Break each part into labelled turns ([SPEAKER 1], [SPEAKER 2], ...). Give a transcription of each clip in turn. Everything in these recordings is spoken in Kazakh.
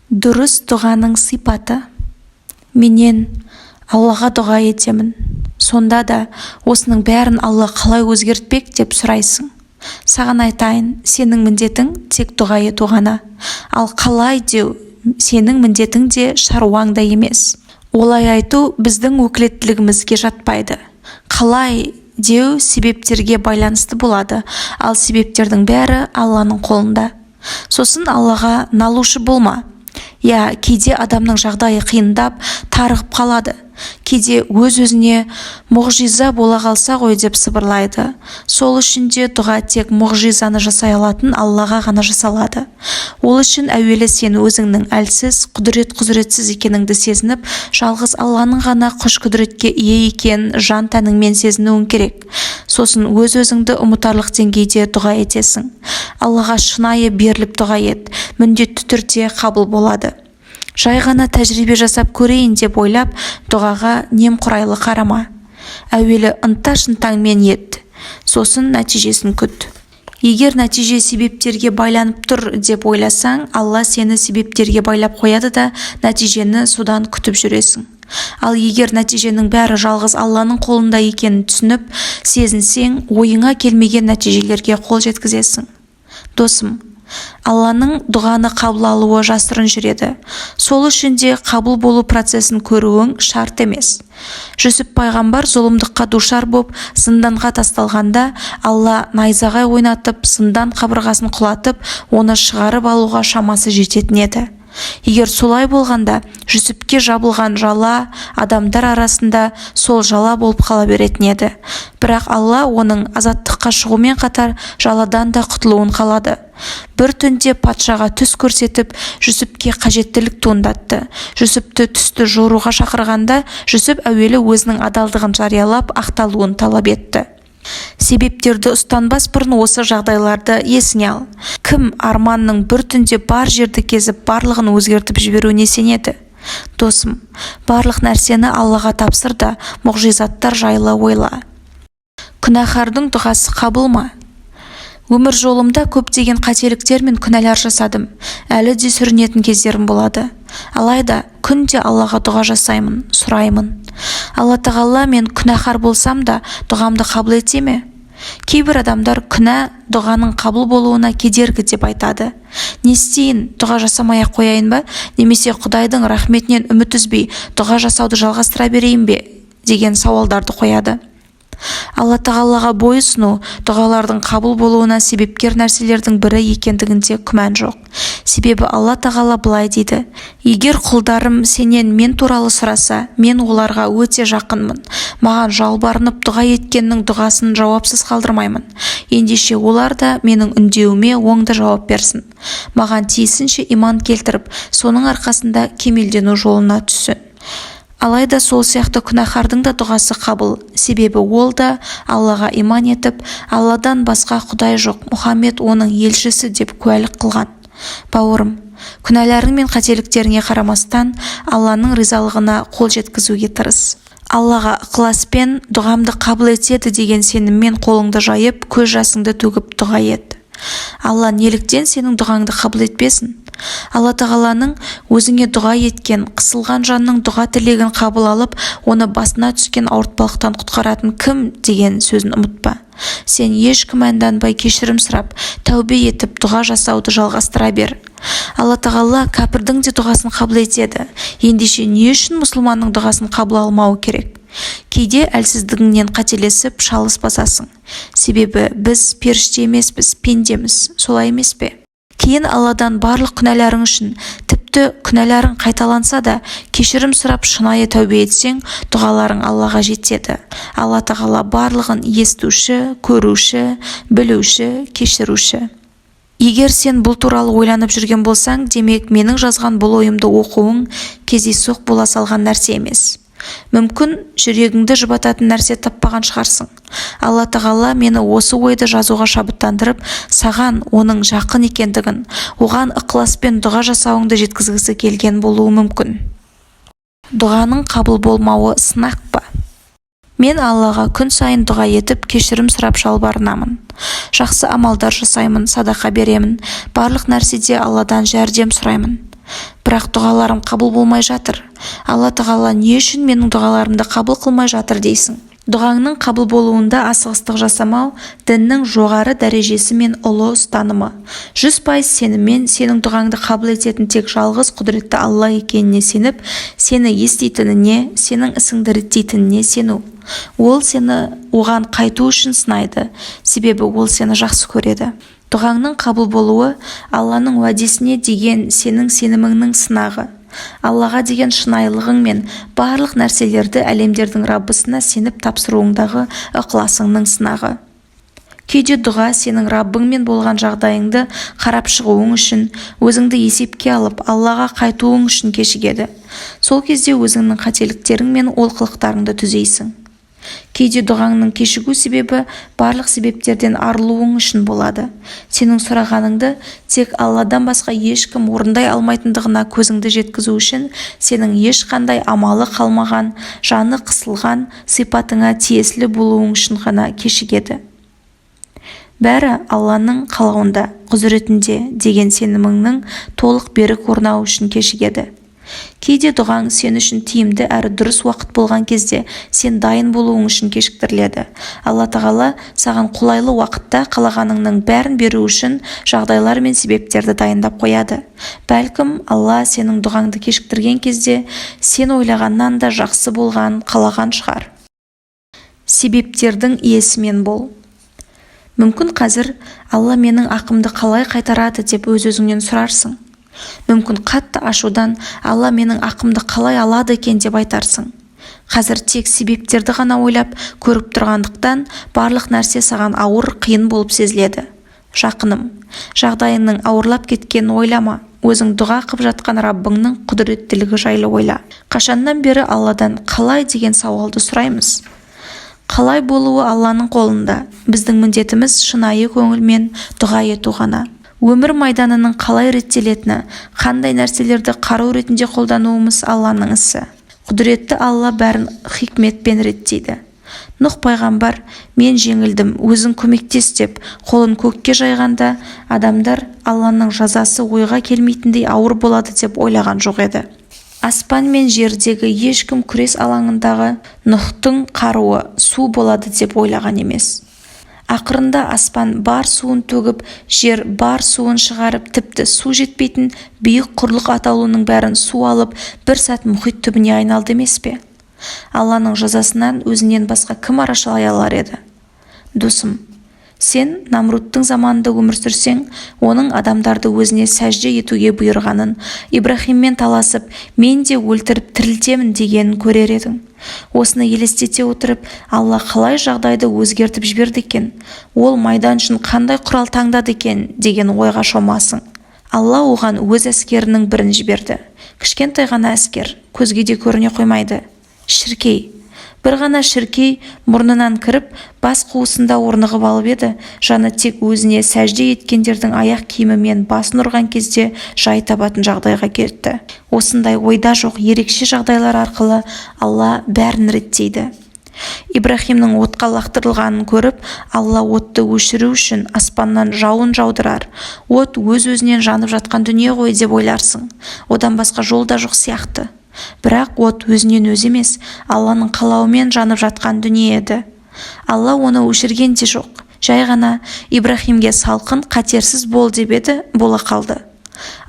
[SPEAKER 1] Дұрыс дұғаның сипаты. Менен Аллаға дұға етемін. Сонда да осының бәрін Алла қалай өзгертпек деп сұрайсың. Саған айтайын, сенің міндетің тек дұға ету ғана. Ал қалай деу сенің міндетің де шаруаңда емес. Олай айту біздің өкілеттілігімізге жатпайды. Қалай деу себептерге байланысты болады, ал себептердің бәрі Алланың қолында. Сосын Аллаға налушы болма. Кейде адамның жағдайы қиындап, тарығып қалады. Кейде өз-өзіне мұғжиза бола қалса ғой деп сыбырлайды. Сол үшін де дұға тек мұғжизаны жасай алатын Аллаға ғана жасалады. Ол үшін әуелі сен өзіңнің әлсіз, құдіретсіз екеніңді сезініп, жалғыз Алланың ғана күш-құдіретке ие екенін жан-тәніңмен сезінуің керек. Сосын өз-өзіңді ұмытарлық деңгейде дұға етесің. Аллаға шынайы беріліп дұға ет, міндетті түрде қабыл болады. Жай ғана тәжірибе жасап көрейін деп ойлап, дұғаға немқұрайлы қарама. Әуелі ынта-шынтаңмен ет, сосын нәтижесін күт. Егер нәтиже себептерге байланып тұр деп ойласаң, Алла сені себептерге байлап қояды да, нәтижені содан күтіп жүресің. Ал егер нәтиженің бәрі жалғыз Алланың қолында екенін түсініп, сезінсең, ойыңа келмеген нәтижелерге қол жеткізесің. Досым, Алланың дұғаны қабыл алуы жасырын жүреді. Сол үшін де қабыл болу процесін көруің шарт емес. Жүсіп пайғамбар зұлымдыққа душар боп, зынданға тасталғанда, Алла найзағай ойнатып, зындан қабырғасын құлатып, оны шығарып алуға шамасы жететін еді. Егер солай болғанда, Жүсіпке жабылған жала адамдар арасында сол жала болып қала беретін еді. Бірақ Алла оның азаттыққа шығумен қатар жаладан да құтылуын қалады. Бір түнде патшаға түс көрсетіп, Жүсіпке қажеттілік туындатты. Жүсіпті түсті жоруға шақырғанда, Жүсіп әуелі өзінің адалдығын жариялап, ақталуын талап етті. Себептерді ұстанбас бұрын осы жағдайларды есіне ал. Кім арманның бір түнде бар жерді кезіп, барлығын өзгертіп жіберуіне сенеді? Досым, барлық нәрсені Аллаға тапсыр да, мұғжизаттар жайлы ойла. Күнәһардың дұғасы қабыл ма? Өмір жолымда көптеген қателіктер мен күнәлар жасадым. Әлі де сүрінетін кездерім болады. Алайда күнде Аллаға дұға жасаймын, сұраймын. Алла тағала мен күнәһар болсам да дұғамды қабыл ете ме? Кейбір адамдар күнә дұғаның қабыл болуына кедергі деп айтады. Не істейін, дұға жасамай-ақ қояйын ба? Немесе Құдайдың рахметінен үміт үзбей дұға жасауды жалғастыра берейін бе? Деген сауалдарды қояды. Алла тағалаға бойұсыну дұғалардың қабыл болуына себепкер нәрселердің бірі екендігінде күмән жоқ. Себебі Алла тағала былай дейді: егер құлдарым сенен мен туралы сұраса, мен оларға өте жақынмын. Маған жалбарынып дұға еткеннің дұғасын жауапсыз қалдырмаймын. Ендеше олар да менің үндеуіме оңды жауап берсін. Маған тиісінше иман келтіріп, соның арқасында кемелдену жолына түссін. Алайда сол сияқты күнәһардың да дұғасы қабыл, себебі ол да Аллаға иман етіп, Алладан басқа Құдай жоқ, Мұхаммед оның елшісі деп куәлік қылған. Бауырым, күнәларың мен қателіктеріңе қарамастан, Алланың ризалығына қол жеткізуге тырыс. Аллаға ықыласпен дұғамды қабыл етеді деген сеніммен қолыңды жайып, көз жасыңды төгіп дұға ет. Алла неліктен сенің дұғаңды қабыл етпесін? Алла тағаланың өзіңе дұға еткен, қысылған жанның дұға тілегін қабыл алып, оны басына түскен ауыртпалықтан құтқаратын кім деген сөзін ұмытпа. Сен еш күмәнданбай кешірім сұрап, тәубе етіп дұға жасауды жалғастыра бер. Алла тағала кәпірдің де дұғасын қабыл етеді. Ендеше не үшін мұсылманның дұғасын қабыл алмауы керек? Кейде әлсіздігіңнен қателесіп шалыс басасың. Себебі біз періште емеспіз, пендеміз, солай емес пе? Кейін Алладан барлық күнәларың үшін, тіпті күнәларың қайталанса да, кешірім сұрап шынайы тәубе етсең, дұғаларың Аллаға жетеді. Алла тағала барлығын естуші, көруші, білуші, кешіруші. Егер сен бұл туралы ойланып жүрген болсаң, демек менің жазған бұл ойымды оқуың кездейсоқ бола салған нәрсе емес. Мүмкін жүрегіңді жұбататын нәрсе таппаған шығарсың. Алла тағала мені осы ойды жазуға шабыттандырып, саған оның жақын екендігін, оған ықыласпен дұға жасауыңды жеткізгісі келген болуы мүмкін. Дұғаның қабыл болмауы сынақ па? Мен Аллаға күн сайын дұға етіп, кешірім сұрап жалбарынамын. Жақсы амалдар жасаймын, садақа беремін. Барлық нәрседе Алладан жәрдем сұраймын. Бірақ дұғаларым қабыл болмай жатыр. Алла тағала не үшін менің дұғаларымды қабыл қылмай жатыр дейсің? Дұғаңның қабыл болуында асығыстық жасамау діннің жоғары дәрежесі мен ұлы ұстанымы. 100% сеніммен сенің дұғаңды қабыл ететін тек жалғыз құдіретті Алла екеніне сеніп, сені еститініне, сенің ісіңді реттейтініне сену. Ол сені оған қайту үшін сынайды, себебі ол сені жақсы көреді. Дұғаңның қабыл болуы Алланың уәдесіне деген сенің сеніміңнің сынағы. Аллаға деген шынайылығың мен барлық нәрселерді әлемдердің Раббысына сеніп тапсыруыңдағы ықыласыңның сынағы. Кейде дұға сенің Раббыңмен болған жағдайыңды қарап шығуың үшін, өзіңді есепке алып, Аллаға қайтуың үшін кешігеді. Сол кезде өзіңнің қателіктерің мен олқылықтарыңды түзейсің. Кейде дұғаңның кешігу себебі барлық себептерден арылуың үшін болады. Сенің сұрағаныңды тек Алладан басқа ешкім орындай алмайтындығына көзіңді жеткізу үшін сенің ешқандай амалы қалмаған, жаны қысылған сипатыңа тиесілі болуың үшін ғана кешігеді. Бәрі Алланың қалауында, құзыретінде деген сеніміңнің толық берік орнауы үшін кешігеді. Кейде дұғаң сен үшін тиімді әрі дұрыс уақыт болған кезде сен дайын болуың үшін кешіктіріледі. Алла тағала саған қолайлы уақытта қалағаныңның бәрін беру үшін жағдайлар мен себептерді дайындап қояды. Бәлкім Алла сенің дұғаңды кешіктірген кезде сен ойлағаннан да жақсы болған қалаған шығар. Себептердің иесімен бол. Мүмкін қазір Алла менің ақымды қалай қайтарады деп өз-өзіңнен сұрарсың. Мүмкін қатты ашудан Алла менің ақымды қалай алады екен деп айтарсың. Қазір тек себептерді ғана ойлап көріп тұрғандықтан барлық нәрсе саған ауыр, қиын болып сезіледі. Жақыным, жағдайыңның ауырлап кеткенін ойлама. Өзің дұға қып жатқан Раббыңның құдіреттілігі жайлы ойла. Қашаннан бері Алладан қалай деген сауалды сұраймыз. Қалай болуы Алланың қолында. Біздің міндетіміз шынайы көңілмен дұға ету ғана. Өмір майданының қалай реттелетіні, қандай нәрселерді қару ретінде қолдануымыз Алланың ісі. Құдіретті Алла бәрін хикметпен реттейді. Нұх пайғамбар, мен жеңілдім, өзің көмектес деп қолын көкке жайғанда, адамдар Алланың жазасы ойға келмейтіндей ауыр болады деп ойлаған жоқ еді. Аспан мен жердегі ешкім күрес алаңындағы Нұхтың қаруы су болады деп ойлаған емес. Ақырында аспан бар суын төгіп, жер бар суын шығарып, тіпті су жетпейтін биік құрлық атаулының бәрін су алып, бір сәт мұхит түбіне айналды емес пе? Алланың жазасынан өзінен басқа кім арашалай алар еді? Досым, сен Намрудтың заманында өмір сүрсең, оның адамдарды өзіне сәжде етуге бұйырғанын, Ибрахиммен таласып, мен де өлтіріп тірілтемін дегенін көрер едің. Осыны елестете отырып, Алла қалай жағдайды өзгертіп жіберді екен, ол майдан үшін қандай құрал таңдады екен деген ойға шомасың. Алла оған өз әскерінің бірін жіберді. Кішкентай ғана әскер, көзге де көріне қоймайды. Шіркей. Бір ғана шіркей мұрнынан кіріп, бас қуысында орнығып алып еді, жаны тек өзіне сәжде еткендердің аяқ киімімен басын ұрған кезде жай табатын жағдайға кетті. Осындай ойда жоқ ерекше жағдайлар арқылы Алла бәрін реттейді. Ибрахимнің отқа лақтырылғанын көріп, Алла отты өшіру үшін аспаннан жауын жаудырар. От өз-өзінен жанып жатқан дүние ғой деп ойларсың. Одан басқа жол да жоқ сияқты. Бірақ от өзінен өзі емес, Алланың қалауымен жанып жатқан дүние еді. Алла оны өшірген де жоқ. Жай ғана Ибрахимге салқын, қатерсіз бол деп еді, бола қалды.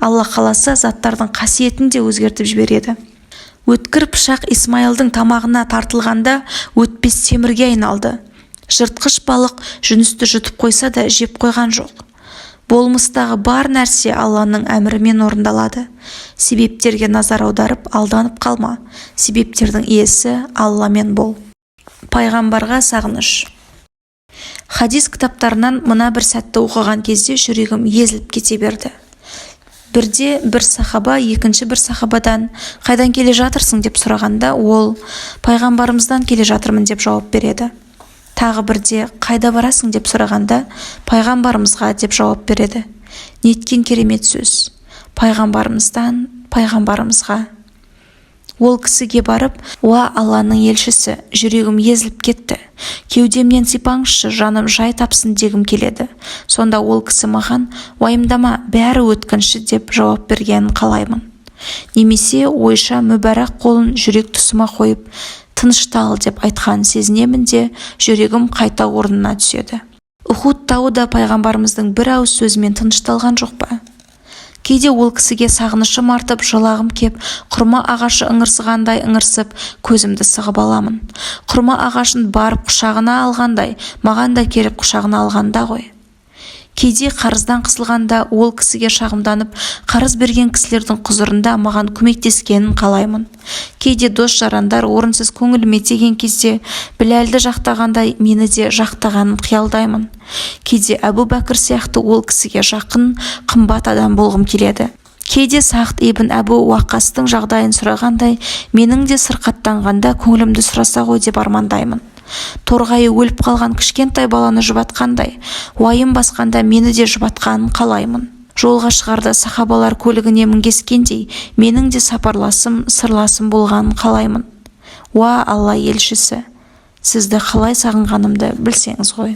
[SPEAKER 1] Алла қаласа заттардың қасиетін де өзгертіп жібереді. Өткір пышақ Исмайылдың тамағына тартылғанда өтпес темірге айналды. Жыртқыш балық жүністі жұтып қойса да жеп қойған жоқ. Болмыстағы бар нәрсе Алланың әмірімен орындалады. Себептерге назар аударып, алданып қалма. Себептердің иесі Алламен бол. Пайғамбарға сағыныш. Хадис кітаптарынан мына бір сәтті оқыған кезде жүрегім езіліп кете берді. Бірде бір сахаба екінші бір сахабадан қайдан келе жатырсың деп сұрағанда, ол пайғамбарымыздан келе жатырмын деп жауап береді. Тағы бірде қайда барасың деп сұрағанда, пайғамбарымызға деп жауап береді. Неткен керемет сөз. Пайғамбарымыздан пайғамбарымызға. Ол кісіге барып, уа Алланың елшісі, жүрегім езіліп кетті. Кеудемнен сипаңызшы, жаным жай тапсын дегім келеді. Сонда ол кісі маған, уайымдама, бәрі өткінші деп жауап бергенін қалаймын. немесе ойша мүбәрак қолын жүрек тұсыма қойып тыныштал деп айтқанын сезінемін де жүрегім қайта орнына түседі. Ухуд тауы да пайғамбарымыздың бір ауыз сөзімен тынышталған жоқ па? Кейде ол кісіге сағынышым артып, жылағым кеп, құрма ағашы ыңырсығандай ыңырсып, көзімді сығып аламын. Құрма ағашын барып құшағына алғандай, маған да келіп құшағына алғанда ғой. Кейде қарыздан қысылғанда ол кісіге шағымданып, қарыз берген кісілердің құзырында маған көмектескенін қалаймын. Кейде дос-жарандар орынсыз көңіліме тиген кезде Біләлді жақтағандай мені де жақтағанын қиялдаймын. Кейде Әбу Бәкір сияқты ол кісіге жақын, қымбат адам болғым келеді. Кейде Сағд ибн Әбу Уақастың жағдайын сұрағандай, менің де сырқаттанғанда көңілімді сұраса ғой деп армандаймын. Торғайы өліп қалған кішкентай баланы жұбатқандай, уайым басқанда мені де жұбатқанын қалаймын. Жолға шығарда сахабалар көлігіне мінгескендей, менің де сапарласым, сырласым болғанын қалаймын. Уа Алла елшісі, сізді қалай сағынғанымды білсеңіз ғой.